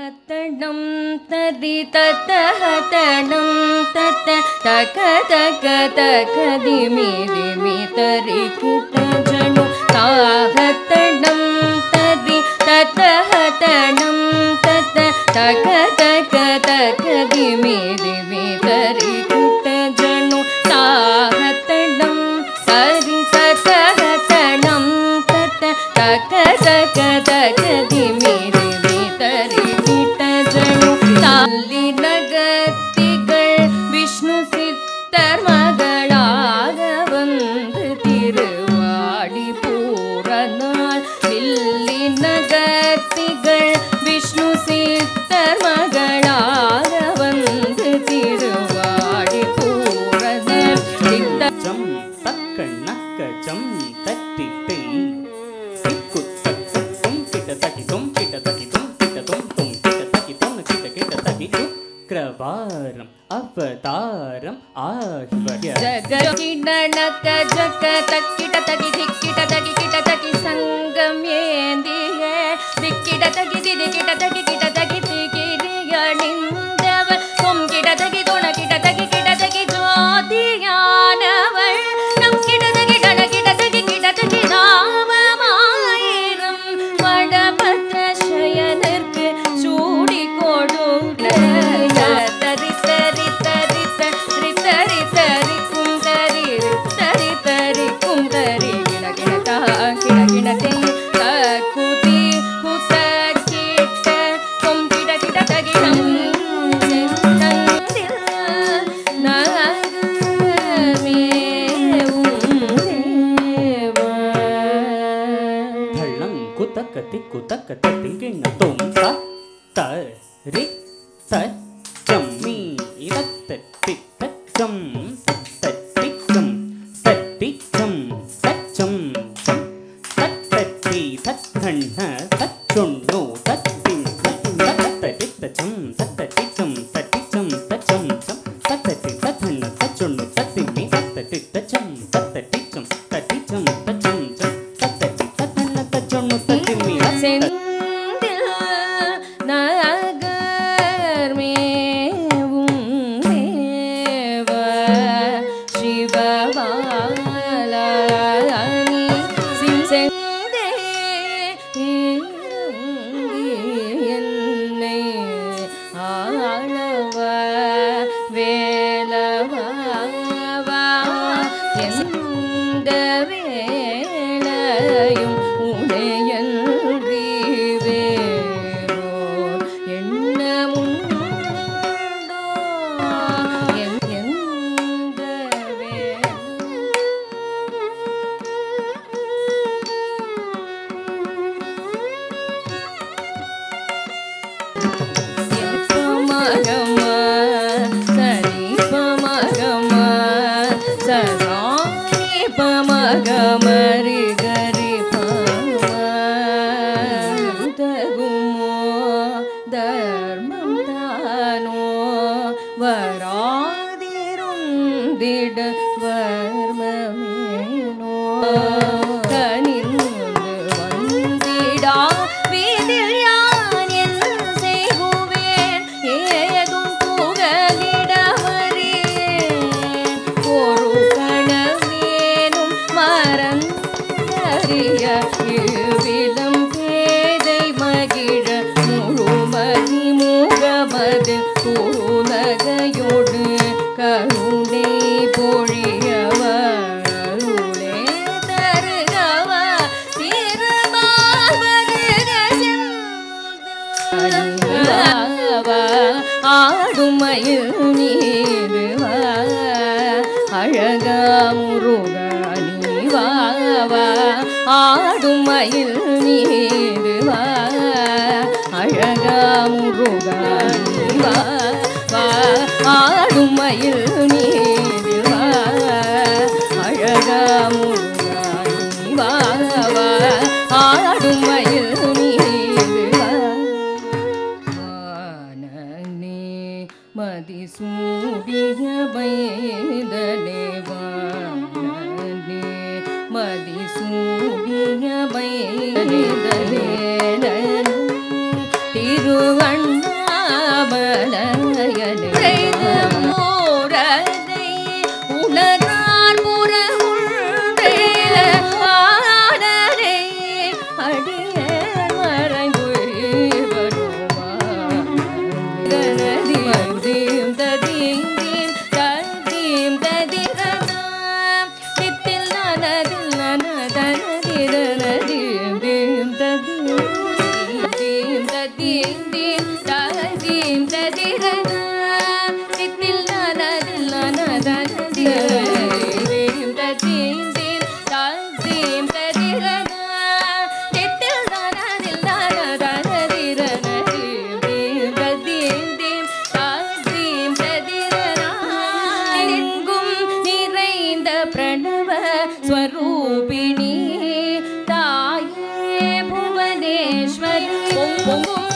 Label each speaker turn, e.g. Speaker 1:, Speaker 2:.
Speaker 1: ताहतणं तरि ततहतणं तत तक तक तक दिमि दिमि तरि कितजनु ताहतणं तरि ततहतणं तत तक तक तक दिमि दिमि तरि कितजनु ताहतणं तरि ततहतणं तत तक तक तक दिमि दिमि तरि कितजनु ताली नगतिगळ विष्णु सित्तर मगळाग वंदु तिरुवाडी पूरनाळ विल्ली नगतिगळ विष्णु सित्तर मगळाग वंदु तिरुवाडी पूरनाळ
Speaker 2: जम तक नक जम तट्टिटे सिक्कु तक तुम किट तकी तुम किट तकी तुम किट तुम किट तकी तुम किट तकी शुक्रवारम अवतारम आह्वय
Speaker 1: जगकिडनक जग तक्किट तकी दिक्किट तकी किट तकी संगमेंदिये दिक्किट तकी दिक्किट तकी किट तकी तिकिरियणिंदव तुम किट तकी तुण किट तकी ज्योतियानवळ नम किट तकी डन किट तकी नाममायिरम वडपत्र शयनर्க்கு சூடி கொடுல தரி தரி தரி தரி தரி தரி குந்தரி தரி தரி குந்தரி கிண கிணதா கிண கிணதே தக்குதி குதக்கிட்ட கொம் கிட கிட தகிடம் செந்தந்தில்
Speaker 2: धळं कुतकति कुतकति तिंगिण तुम त रि त जम्मी तत्ति तच्चम तत्ति जम तत्ति जम तच्चम तत्ति तत्खण्ड तच्चुण्णु तत्तिं तत्ति तच्चम तत्ति जम तच्चम तत्ति तत्खण्ड तच्चुण्णु तत्तिमि तत्ति तच्चम तत्ति जम तच्चम तच्चम तत्ति तत्खण्ड तच्चुण्णु तत्तिमि
Speaker 1: செந்தில் நகர் மேவும் தேவ சிவபாலனி சிந்தே என்னை ஆளவ வேலவா எந்த வேளையும் உடையன்றி வேறோர் எண்ணமுண்டோ எந்த பமகம சரி பமகம சரி பமகம ரி கரி பமதகுமோ தர்மம் தானோ வராதிருந்திட வர்மமேனோ கனிந்து வந்திடா வீதில் யான் என் செய்குவேன் ஏதும் புகலிடவரேன் ஒரு கணவேனும் மறந்தறிய இவ்விலம் பேதை மகிழ முழுமதி முகமதில் குறுநகையோடு கருணை பொழியவருளே தருகவ திருமால் வருக செல்வ ஆடுமயில் நீரு அழகா முருகனி வாவா ஆடுமயில் நீரு அழகா முருகனி வாவா ஆடுமயில் நீரு அழகா முருகனி வாவா ஆடுமயில் நீரு வானனே மதிசூடிய பைதலே வானனே மதிசூடிய பைதலே திருவண்ண பொங்கும்